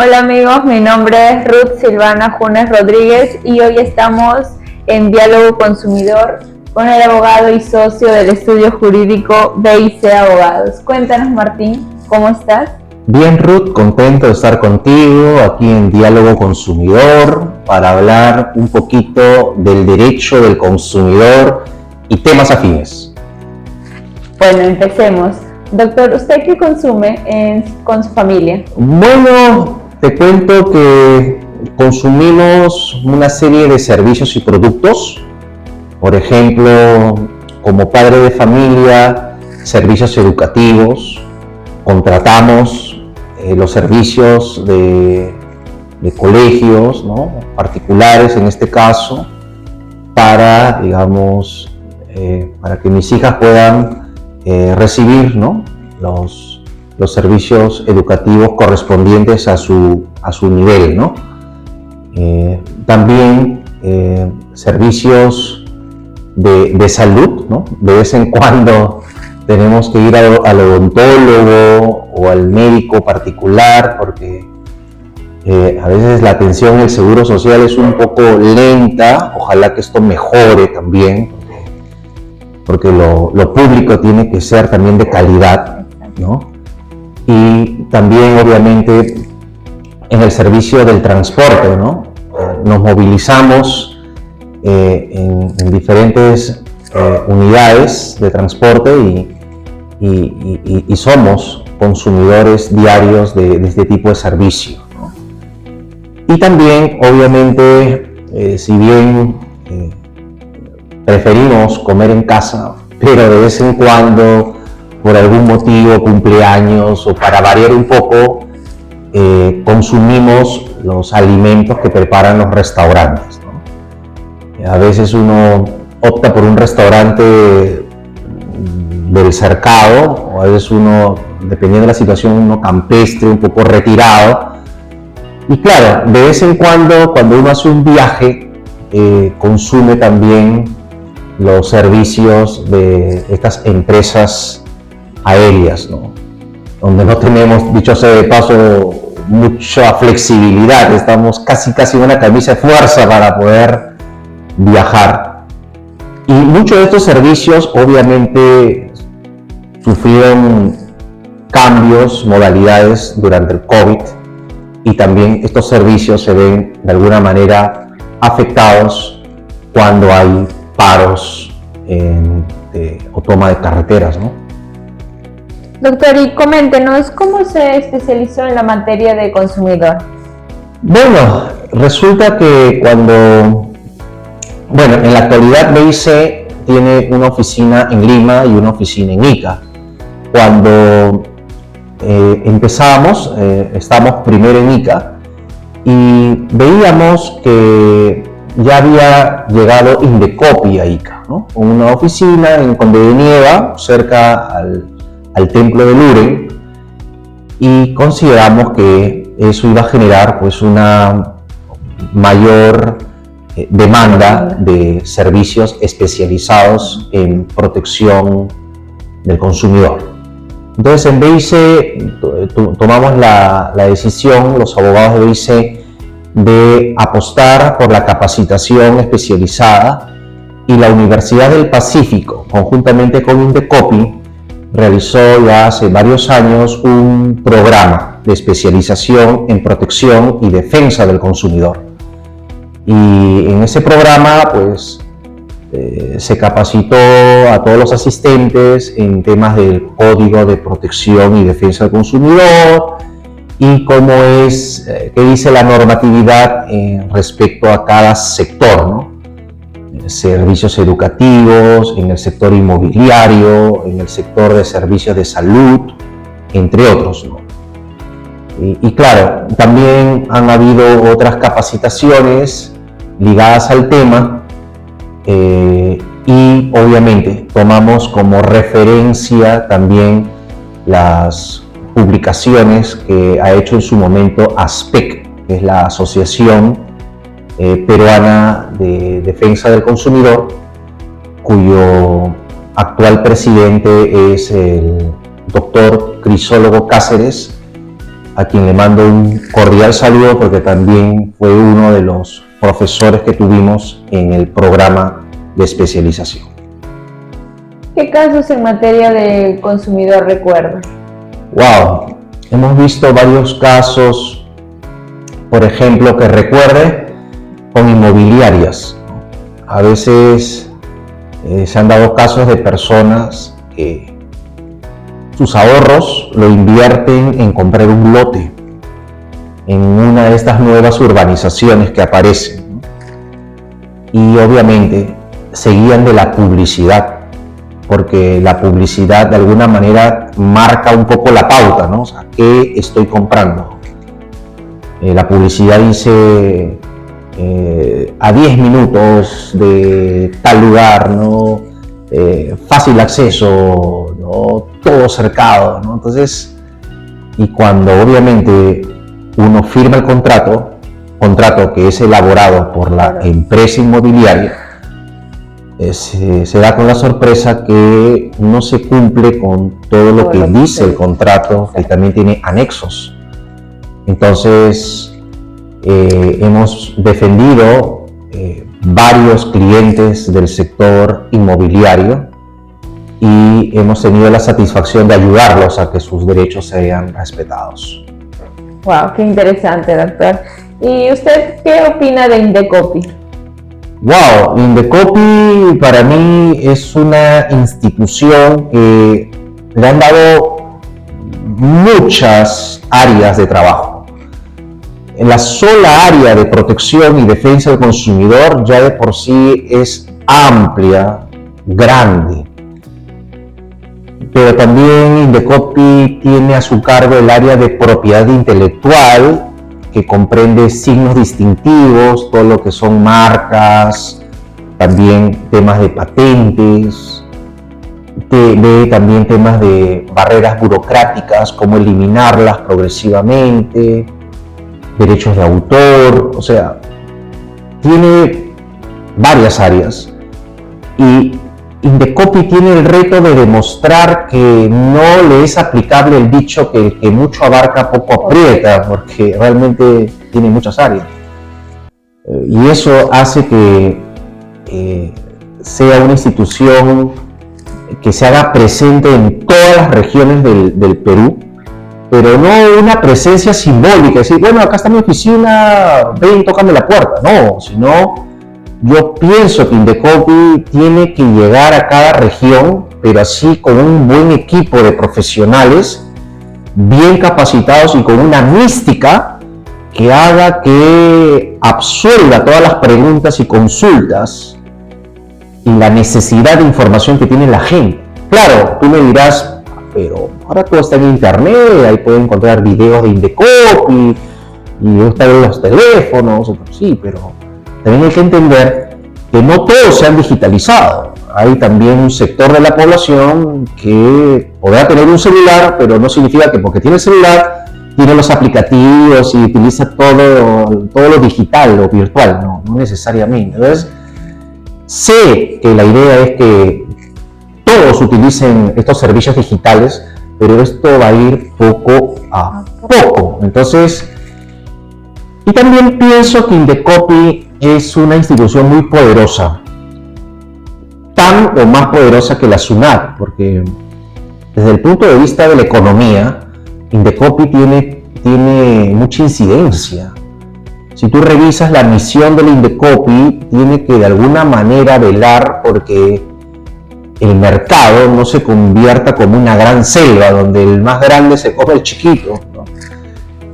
Hola amigos, mi nombre es Ruth Silvana Junes Rodríguez y hoy estamos en Diálogo Consumidor con el abogado y socio del estudio jurídico BIC Abogados. Cuéntanos, Martín, ¿cómo estás? Bien, Ruth, contento de estar contigo aquí en Diálogo Consumidor para hablar un poquito del derecho del consumidor y temas afines. Bueno, empecemos. Doctor, ¿usted qué consume con su familia? Bueno, te cuento que consumimos una serie de servicios y productos. Por ejemplo, como padre de familia, servicios educativos. Contratamos los servicios de colegios, ¿no? Particulares en este caso, para, digamos, para que mis hijas puedan recibir, ¿no? los servicios educativos correspondientes a su nivel, ¿no? También servicios de salud, ¿no? De vez en cuando tenemos que ir al odontólogo o al médico particular porque a veces la atención en el seguro social es un poco lenta. Ojalá que esto mejore también, porque lo público tiene que ser también de calidad, ¿no? Y también, obviamente, en el servicio del transporte, ¿no? Nos movilizamos en diferentes unidades de transporte y somos consumidores diarios de este tipo de servicio, ¿no? Y también, obviamente, si bien preferimos comer en casa, pero de vez en cuando, por algún motivo, cumpleaños o para variar un poco, consumimos los alimentos que preparan los restaurantes, ¿no? A veces uno opta por un restaurante del cercado, o a veces uno, dependiendo de la situación, uno campestre, un poco retirado. Y claro, de vez en cuando uno hace un viaje, consume también los servicios de estas empresas aéreas, ¿no? Donde no tenemos, dicho sea de paso, mucha flexibilidad. Estamos casi en una camisa de fuerza para poder viajar. Y muchos de estos servicios obviamente sufrieron cambios, modalidades durante el COVID, y también estos servicios se ven de alguna manera afectados cuando hay paros o toma de carreteras, ¿no? Doctor, y coméntenos, ¿cómo se especializó en la materia de consumidor? Bueno, resulta que en la actualidad BIC tiene una oficina en Lima y una oficina en Ica. Cuando empezamos, estamos primero en Ica y veíamos que ya había llegado Indecopi a Ica, ¿no? Una oficina en Conde de Nieva, cerca al templo de Luren, y consideramos que eso iba a generar pues una mayor demanda de servicios especializados en protección del consumidor. Entonces en BIC tomamos la decisión, los abogados de BIC, de apostar por la capacitación especializada, y la Universidad del Pacífico, conjuntamente con Indecopi, realizó ya hace varios años un programa de especialización en protección y defensa del consumidor. Y en ese programa pues se capacitó a todos los asistentes en temas del Código de Protección y Defensa del Consumidor y cómo es, qué dice la normatividad respecto a cada sector, ¿no? Servicios educativos, en el sector inmobiliario, en el sector de servicios de salud, entre otros, ¿no? Y claro, también han habido otras capacitaciones ligadas al tema, y obviamente tomamos como referencia también las publicaciones que ha hecho en su momento ASPEC, que es la Asociación Peruana de Defensa del Consumidor, cuyo actual presidente es el doctor Crisólogo Cáceres, a quien le mando un cordial saludo porque también fue uno de los profesores que tuvimos en el programa de especialización. ¿Qué casos en materia de consumidor recuerda? Wow, hemos visto varios casos, por ejemplo, que recuerde con inmobiliarias. A veces se han dado casos de personas que sus ahorros lo invierten en comprar un lote en una de estas nuevas urbanizaciones que aparecen, ¿no? Y obviamente se guían de la publicidad, porque la publicidad de alguna manera marca un poco la pauta, ¿no? O sea, ¿qué estoy comprando? La publicidad dice a 10 minutos de tal lugar, ¿no? Fácil acceso, ¿no? Todo cercado, ¿no? Entonces, y cuando obviamente uno firma el contrato que es elaborado por la empresa inmobiliaria, se da con la sorpresa que no se cumple con todo lo que dice el contrato, que también tiene anexos. Entonces, hemos defendido varios clientes del sector inmobiliario y hemos tenido la satisfacción de ayudarlos a que sus derechos sean respetados. Wow, qué interesante, doctor. ¿Y usted qué opina de Indecopi? Wow, Indecopi para mí es una institución que le han dado muchas áreas de trabajo. En la sola área de protección y defensa del consumidor ya de por sí es amplia, grande. Pero también Indecopi tiene a su cargo el área de propiedad intelectual, que comprende signos distintivos, todo lo que son marcas, también temas de patentes, también temas de barreras burocráticas, cómo eliminarlas progresivamente, derechos de autor, o sea, tiene varias áreas. Y Indecopi tiene el reto de demostrar que no le es aplicable el dicho que el que mucho abarca poco aprieta, porque realmente tiene muchas áreas. Y eso hace que sea una institución que se haga presente en todas las regiones del Perú, pero no una presencia simbólica, decir, bueno, acá está mi oficina, ven, tócame la puerta, no, sino yo pienso que Indecopi tiene que llegar a cada región, pero así con un buen equipo de profesionales, bien capacitados y con una mística que haga que absuelva todas las preguntas y consultas y la necesidad de información que tiene la gente. Claro, tú me dirás, pero ahora todo está en internet, ahí pueden encontrar videos de Indecopi y están en los teléfonos, sí, pero también hay que entender que no todos se han digitalizado. Hay también un sector de la población que podrá tener un celular, pero no significa que porque tiene el celular tiene los aplicativos y utiliza todo lo digital o virtual, no necesariamente. Entonces, sé que la idea es que todos utilicen estos servicios digitales, pero esto va a ir poco a poco. Entonces, y también pienso que Indecopi es una institución muy poderosa, tan o más poderosa que la SUNAT, porque desde el punto de vista de la economía, Indecopi tiene mucha incidencia. Si tú revisas la misión del Indecopi, tiene que de alguna manera velar porque el mercado no se convierta como una gran selva donde el más grande se come el chiquito, ¿no?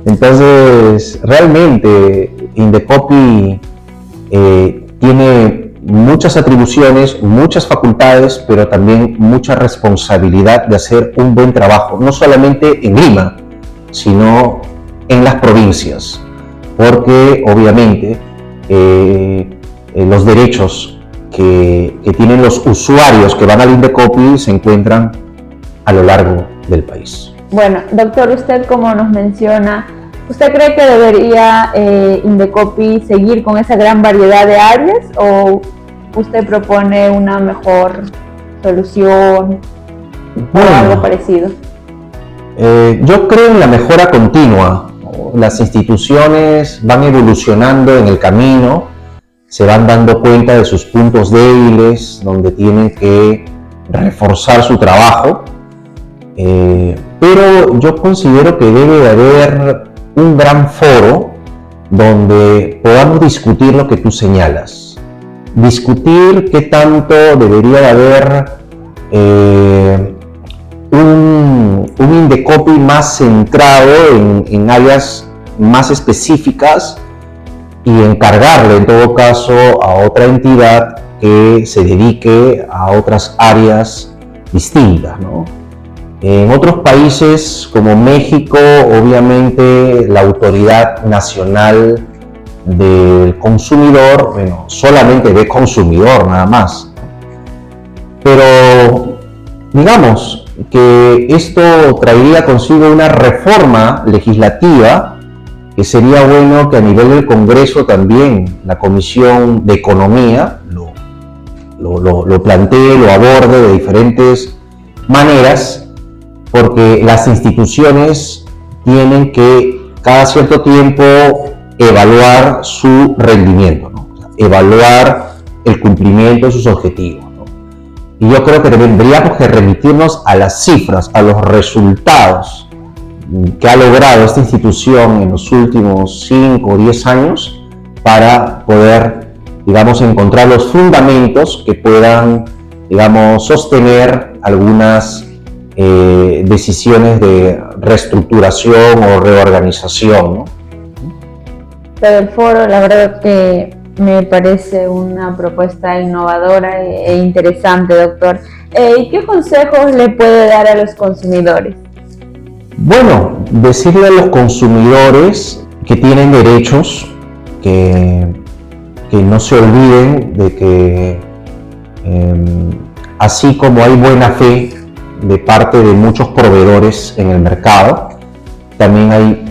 Entonces, realmente Indecopi tiene muchas atribuciones, muchas facultades, pero también mucha responsabilidad de hacer un buen trabajo, no solamente en Lima, sino en las provincias, porque obviamente los derechos que tienen los usuarios que van al Indecopi se encuentran a lo largo del país. Bueno, doctor, usted como nos menciona, ¿usted cree que debería Indecopi seguir con esa gran variedad de áreas o usted propone una mejor solución o algo parecido? Yo creo en la mejora continua. Las instituciones van evolucionando en el camino, se van dando cuenta de sus puntos débiles, donde tienen que reforzar su trabajo, pero yo considero que debe de haber un gran foro donde podamos discutir lo que tú señalas, discutir qué tanto debería de haber un Indecopi más centrado en áreas más específicas y encargarle en todo caso a otra entidad que se dedique a otras áreas distintas, ¿no? En otros países como México, obviamente la Autoridad Nacional del Consumidor, bueno, solamente ve consumidor nada más. Pero digamos que esto traería consigo una reforma legislativa que sería bueno que a nivel del Congreso también la Comisión de Economía lo plantee, lo aborde de diferentes maneras, porque las instituciones tienen que cada cierto tiempo evaluar su rendimiento, ¿no? O sea, evaluar el cumplimiento de sus objetivos, ¿no? Y yo creo que tendríamos que remitirnos a las cifras, a los resultados que ha logrado esta institución en los últimos 5 o 10 años para poder, digamos, encontrar los fundamentos que puedan, digamos, sostener algunas decisiones de reestructuración o reorganización, ¿no? Pero el foro, la verdad que me parece una propuesta innovadora e interesante, doctor. ¿Y qué consejos le puede dar a los consumidores? Bueno, decirle a los consumidores que tienen derechos, que no se olviden de que así como hay buena fe de parte de muchos proveedores en el mercado, también hay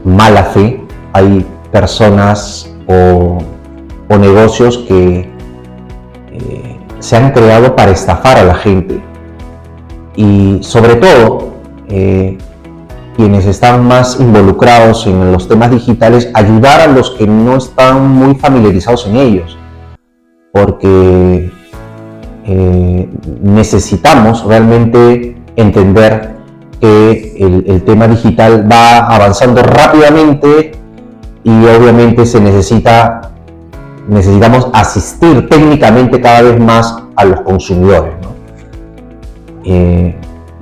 mala fe, hay personas o negocios que se han creado para estafar a la gente, y sobre todo quienes están más involucrados en los temas digitales, ayudar a los que no están muy familiarizados en ellos, porque necesitamos realmente entender que el tema digital va avanzando rápidamente y obviamente necesitamos asistir técnicamente cada vez más a los consumidores, ¿no?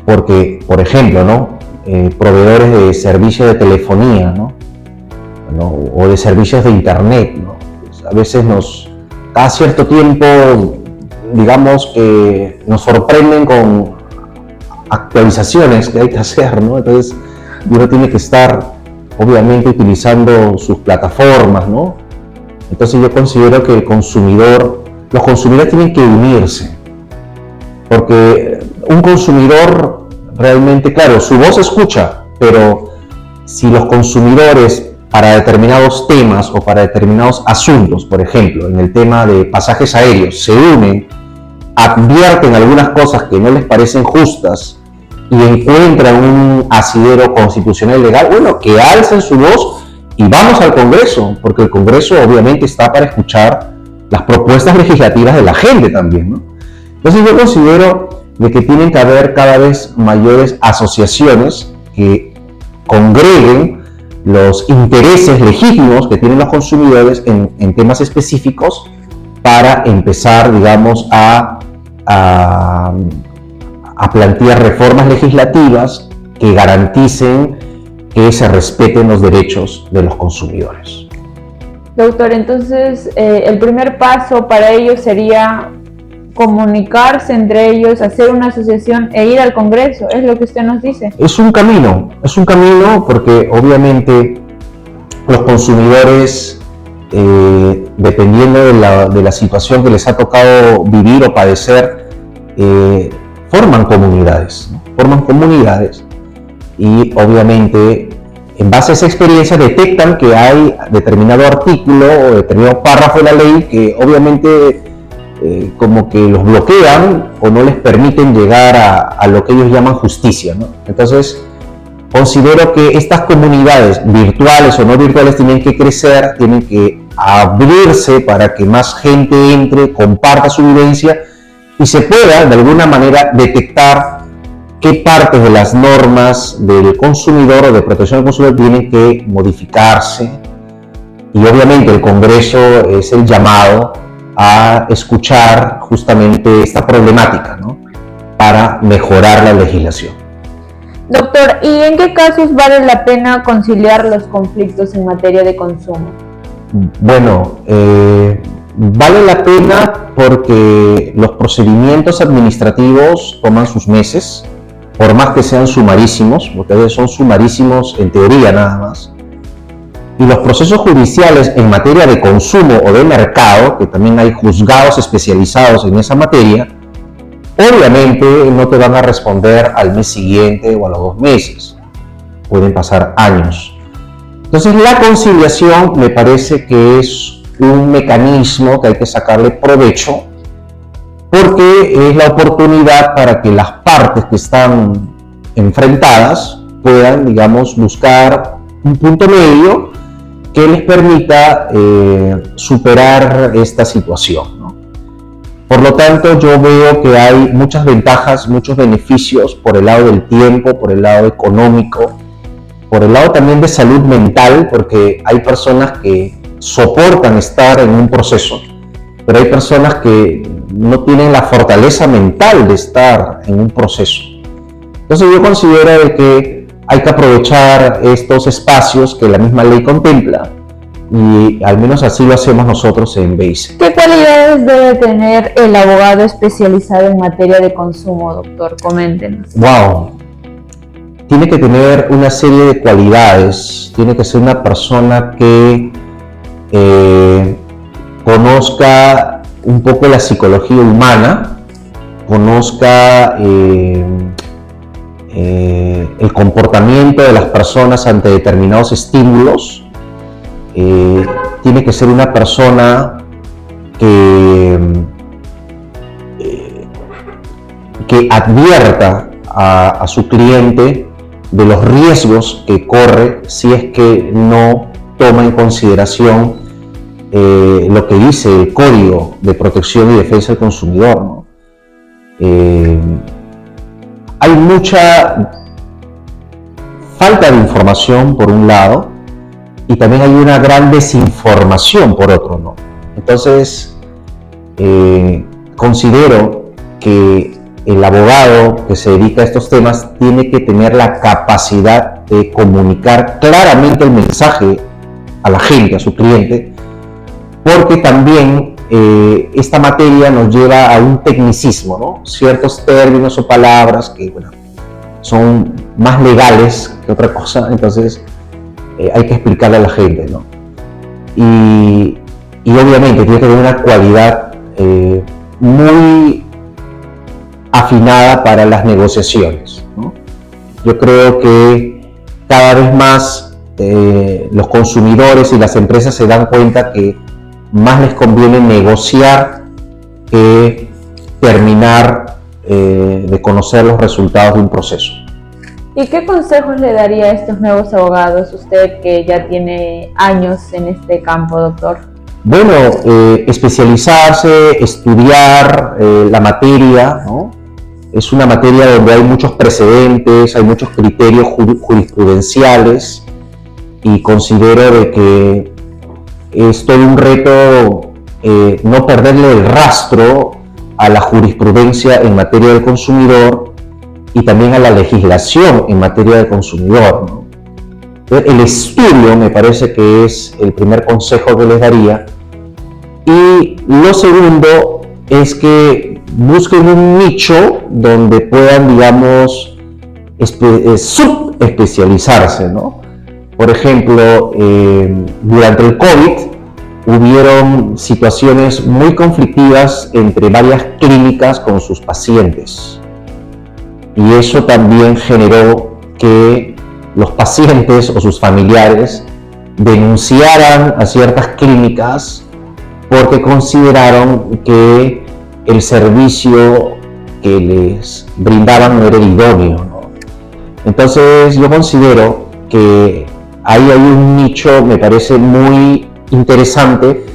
Porque, por ejemplo, ¿no? Proveedores de servicios de telefonía, ¿no? O de servicios de internet, ¿no? Pues a veces cada cierto tiempo, digamos que nos sorprenden con actualizaciones que hay que hacer, ¿no? Entonces uno tiene que estar obviamente utilizando sus plataformas, ¿no? Entonces yo considero que los consumidores tienen que unirse, porque un consumidor realmente, claro, su voz se escucha, pero si los consumidores para determinados temas o para determinados asuntos, por ejemplo, en el tema de pasajes aéreos, se unen, advierten algunas cosas que no les parecen justas y encuentran un asidero constitucional legal, bueno, que alcen su voz y vamos al Congreso, porque el Congreso obviamente está para escuchar las propuestas legislativas de la gente también, ¿no? Entonces yo considero de que tienen que haber cada vez mayores asociaciones que congreguen los intereses legítimos que tienen los consumidores en temas específicos para empezar, digamos, a plantear reformas legislativas que garanticen que se respeten los derechos de los consumidores. Doctor, entonces el primer paso para ellos sería comunicarse entre ellos, hacer una asociación e ir al Congreso, ¿es lo que usted nos dice? Es un camino porque obviamente los consumidores, dependiendo de la situación que les ha tocado vivir o padecer, forman comunidades, ¿no? Y obviamente en base a esa experiencia detectan que hay determinado artículo o determinado párrafo de la ley que obviamente como que los bloquean o no les permiten llegar a lo que ellos llaman justicia, ¿no? Entonces considero que estas comunidades virtuales o no virtuales tienen que crecer, tienen que abrirse para que más gente entre, comparta su vivencia y se pueda de alguna manera detectar qué partes de las normas del consumidor o de protección del consumidor tienen que modificarse. Y obviamente el Congreso es el llamado a escuchar justamente esta problemática, ¿no?, para mejorar la legislación. Doctor, ¿y en qué casos vale la pena conciliar los conflictos en materia de consumo? Bueno, vale la pena porque los procedimientos administrativos toman sus meses, por más que sean sumarísimos, porque a veces son sumarísimos en teoría nada más. Y los procesos judiciales en materia de consumo o de mercado, que también hay juzgados especializados en esa materia, obviamente no te van a responder al mes siguiente o a los 2 meses. Pueden pasar años. Entonces la conciliación me parece que es un mecanismo que hay que sacarle provecho porque es la oportunidad para que las partes que están enfrentadas puedan, digamos, buscar un punto medio que les permita superar esta situación, ¿no? Por lo tanto, yo veo que hay muchas ventajas, muchos beneficios por el lado del tiempo, por el lado económico, por el lado también de salud mental, porque hay personas que soportan estar en un proceso, pero hay personas que no tienen la fortaleza mental de estar en un proceso. Entonces yo considero de que hay que aprovechar estos espacios que la misma ley contempla y al menos así lo hacemos nosotros en BEICE. ¿Qué cualidades debe tener el abogado especializado en materia de consumo, doctor? Coméntenos. Wow. Tiene que tener una serie de cualidades, tiene que ser una persona que conozca un poco la psicología humana, conozca el comportamiento de las personas ante determinados estímulos, tiene que ser una persona que advierta a su cliente de los riesgos que corre si es que no toma en consideración lo que dice el Código de Protección y Defensa del Consumidor, ¿no? Hay mucha falta de información por un lado y también hay una gran desinformación por otro, ¿no? Entonces considero que el abogado que se dedica a estos temas tiene que tener la capacidad de comunicar claramente el mensaje a la gente, a su cliente, porque también esta materia nos lleva a un tecnicismo, ¿no? Ciertos términos o palabras que, bueno, son más legales que otra cosa, entonces hay que explicarle a la gente, ¿no? Y obviamente tiene que tener una cualidad muy afinada para las negociaciones, ¿no? Yo creo que cada vez más los consumidores y las empresas se dan cuenta que más les conviene negociar que terminar de conocer los resultados de un proceso. ¿Y qué consejos le daría a estos nuevos abogados, usted que ya tiene años en este campo, doctor? Bueno, especializarse, estudiar la materia, ¿no? Es una materia donde hay muchos precedentes, hay muchos criterios jurisprudenciales y considero de que es todo un reto no perderle el rastro a la jurisprudencia en materia del consumidor y también a la legislación en materia del consumidor, ¿no? El estudio me parece que es el primer consejo que les daría. Y lo segundo es que busquen un nicho donde puedan, digamos, subespecializarse, ¿no? Por ejemplo, durante el COVID hubieron situaciones muy conflictivas entre varias clínicas con sus pacientes. Y eso también generó que los pacientes o sus familiares denunciaran a ciertas clínicas porque consideraron que el servicio que les brindaban no era el idóneo, ¿no? Entonces yo considero que ahí hay un nicho, me parece muy interesante,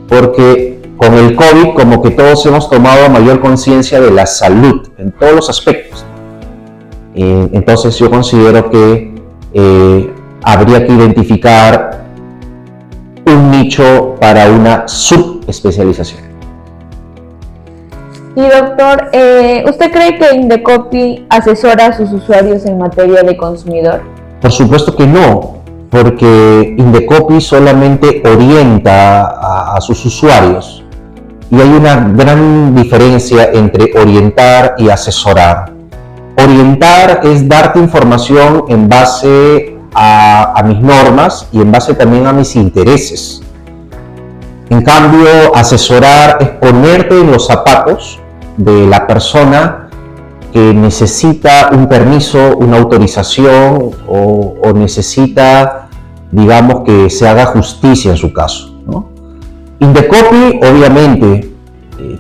porque con el COVID como que todos hemos tomado mayor conciencia de la salud en todos los aspectos. Entonces yo considero que habría que identificar un nicho para una subespecialización. Y doctor, ¿usted cree que Indecopi asesora a sus usuarios en materia de consumidor? Por supuesto que no, porque Indecopi solamente orienta a sus usuarios. Y hay una gran diferencia entre orientar y asesorar. Orientar es darte información en base a mis normas y en base también a mis intereses. En cambio, asesorar es ponerte en los zapatos de la persona que necesita un permiso, una autorización o necesita, digamos, que se haga justicia en su caso, ¿no? Indecopi, obviamente,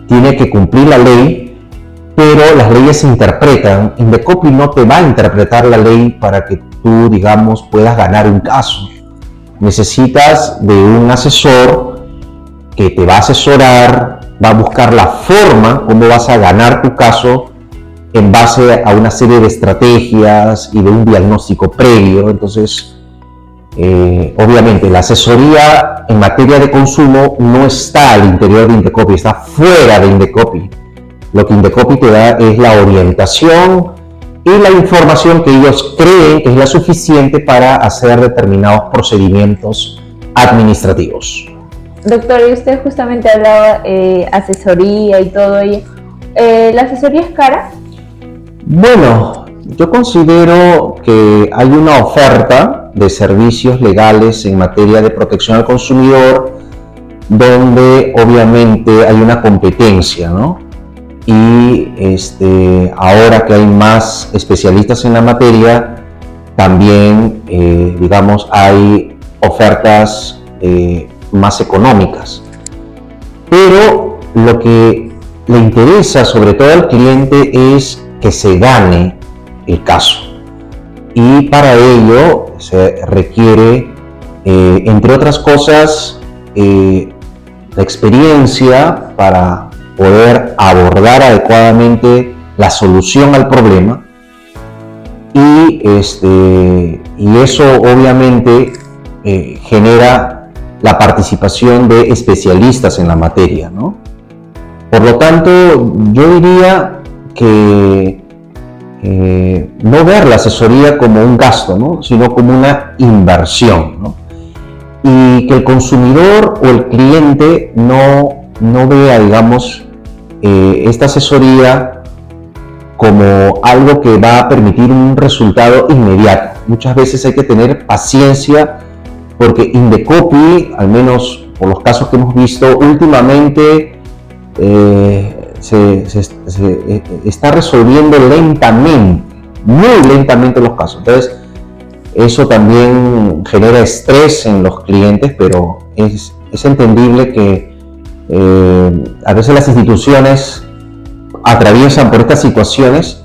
tiene que cumplir la ley, pero las leyes se interpretan. Indecopi no te va a interpretar la ley para que tú, digamos, puedas ganar un caso. Necesitas de un asesor que te va a asesorar, va a buscar la forma cómo vas a ganar tu caso en base a una serie de estrategias y de un diagnóstico previo. Entonces, obviamente, la asesoría en materia de consumo no está al interior de Indecopi, está fuera de Indecopi. Lo que Indecopi te da es la orientación y la información que ellos creen que es la suficiente para hacer determinados procedimientos administrativos. Doctor, y usted justamente hablaba asesoría y todo ello. ¿La asesoría es cara? Bueno, yo considero que hay una oferta de servicios legales en materia de protección al consumidor donde obviamente hay una competencia, ¿no? Y ahora que hay más especialistas en la materia, también, digamos, hay ofertas más económicas. Pero lo que le interesa sobre todo al cliente es que se gane el caso. Y para ello se requiere, entre otras cosas, la experiencia para poder abordar adecuadamente la solución al problema y eso obviamente genera la participación de especialistas en la materia, ¿no? Por lo tanto, yo diría que no ver la asesoría como un gasto, ¿no? Sino como una inversión, ¿no? Y que el consumidor o el cliente no vea, digamos, esta asesoría como algo que va a permitir un resultado inmediato. Muchas veces hay que tener paciencia porque Indecopi, al menos por los casos que hemos visto últimamente, se está resolviendo lentamente, muy lentamente los casos. Entonces, eso también genera estrés en los clientes, pero es entendible que a veces las instituciones atraviesan por estas situaciones,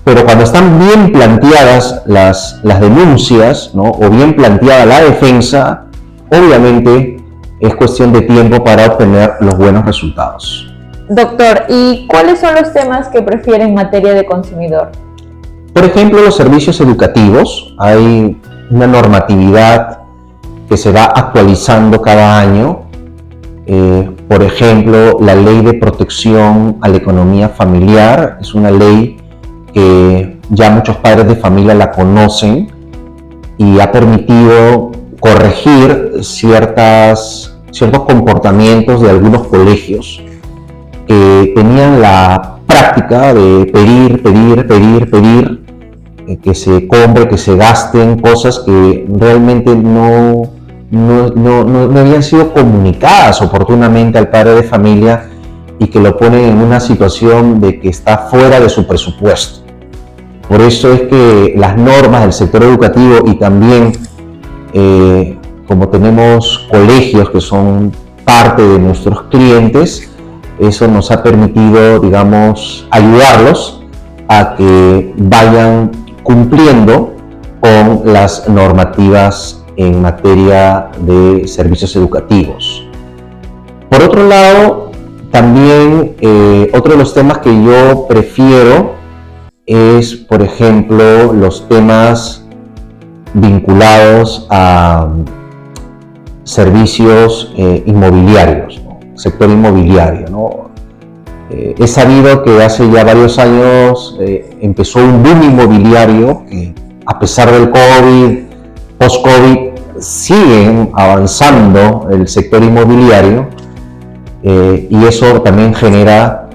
pero cuando están bien planteadas las denuncias, ¿no? O bien planteada la defensa, obviamente es cuestión de tiempo para obtener los buenos resultados. Doctor, ¿y cuáles son los temas que prefiere en materia de consumidor? Por ejemplo, los servicios educativos. Hay una normatividad que se va actualizando cada año. Por ejemplo, la Ley de Protección a la Economía Familiar es una ley que ya muchos padres de familia la conocen y ha permitido corregir ciertos comportamientos de algunos colegios que tenían la práctica de pedir, que se compre, que se gasten cosas que realmente no habían sido comunicadas oportunamente al padre de familia y que lo ponen en una situación de que está fuera de su presupuesto. Por eso es que las normas del sector educativo y también como tenemos colegios que son parte de nuestros clientes, eso nos ha permitido, digamos, ayudarlos a que vayan cumpliendo con las normativas en materia de servicios educativos. Por otro lado, también otro de los temas que yo prefiero es, por ejemplo, los temas vinculados a servicios inmobiliarios, ¿no? Sector inmobiliario, ¿no? He sabido que hace ya varios años empezó un boom inmobiliario que, a pesar del COVID, post-COVID, siguen avanzando el sector inmobiliario, y eso también genera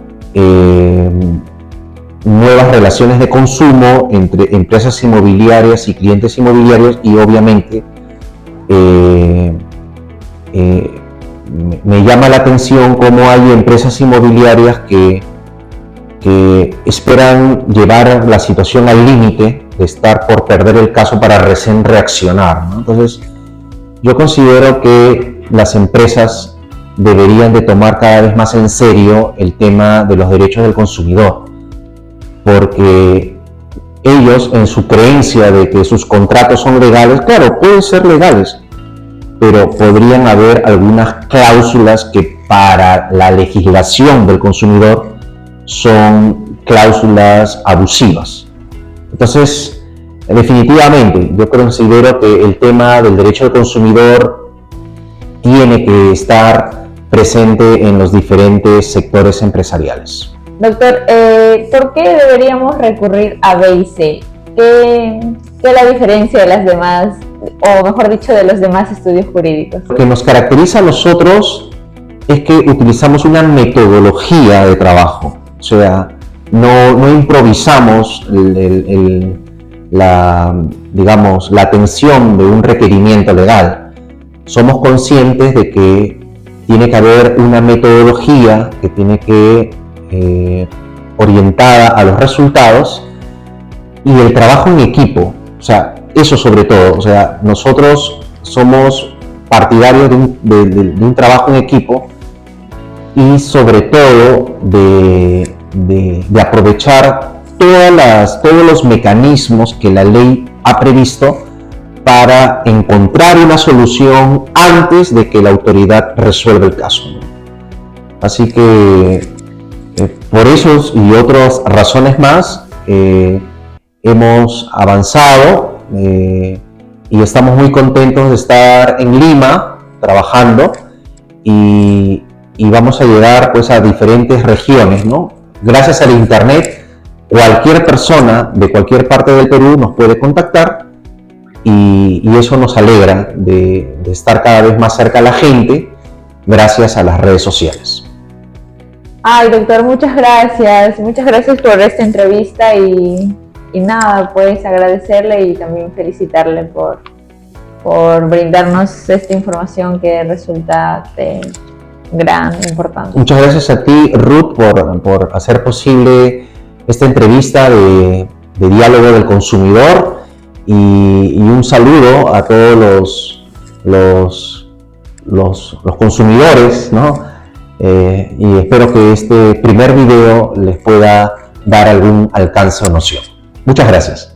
nuevas relaciones de consumo entre empresas inmobiliarias y clientes inmobiliarios, y obviamente me llama la atención cómo hay empresas inmobiliarias que esperan llevar la situación al límite de estar por perder el caso para recién reaccionar, ¿no? Entonces, yo considero que las empresas deberían de tomar cada vez más en serio el tema de los derechos del consumidor, porque ellos, en su creencia de que sus contratos son legales, claro, pueden ser legales, pero podrían haber algunas cláusulas que para la legislación del consumidor son cláusulas abusivas. Entonces, definitivamente, yo considero que el tema del derecho del consumidor tiene que estar presente en los diferentes sectores empresariales. Doctor, ¿por qué deberíamos recurrir a BIC? ¿Qué es la diferencia de las demás, o mejor dicho, de los demás estudios jurídicos? Lo que nos caracteriza a nosotros es que utilizamos una metodología de trabajo, o sea, no improvisamos digamos, la atención de un requerimiento legal. Somos conscientes de que tiene que haber una metodología que tiene que orientada a los resultados, y el trabajo en equipo, o sea, eso sobre todo, o sea, nosotros somos partidarios de un trabajo en equipo, y sobre todo de aprovechar todos los mecanismos que la ley ha previsto para encontrar una solución antes de que la autoridad resuelva el caso. Así que por esos y otras razones más hemos avanzado, y estamos muy contentos de estar en Lima trabajando, y vamos a llegar pues a diferentes regiones, ¿no? Gracias al internet, cualquier persona de cualquier parte del Perú nos puede contactar, y eso nos alegra de estar cada vez más cerca a la gente gracias a las redes sociales. Ay, doctor, muchas gracias por esta entrevista, y nada, pues agradecerle y también felicitarle por brindarnos esta información que resulta de gran importancia. Muchas gracias a ti, Ruth, por hacer posible esta entrevista de diálogo del consumidor, y un saludo a todos los consumidores, ¿no? Y espero que este primer video les pueda dar algún alcance o noción. Muchas gracias.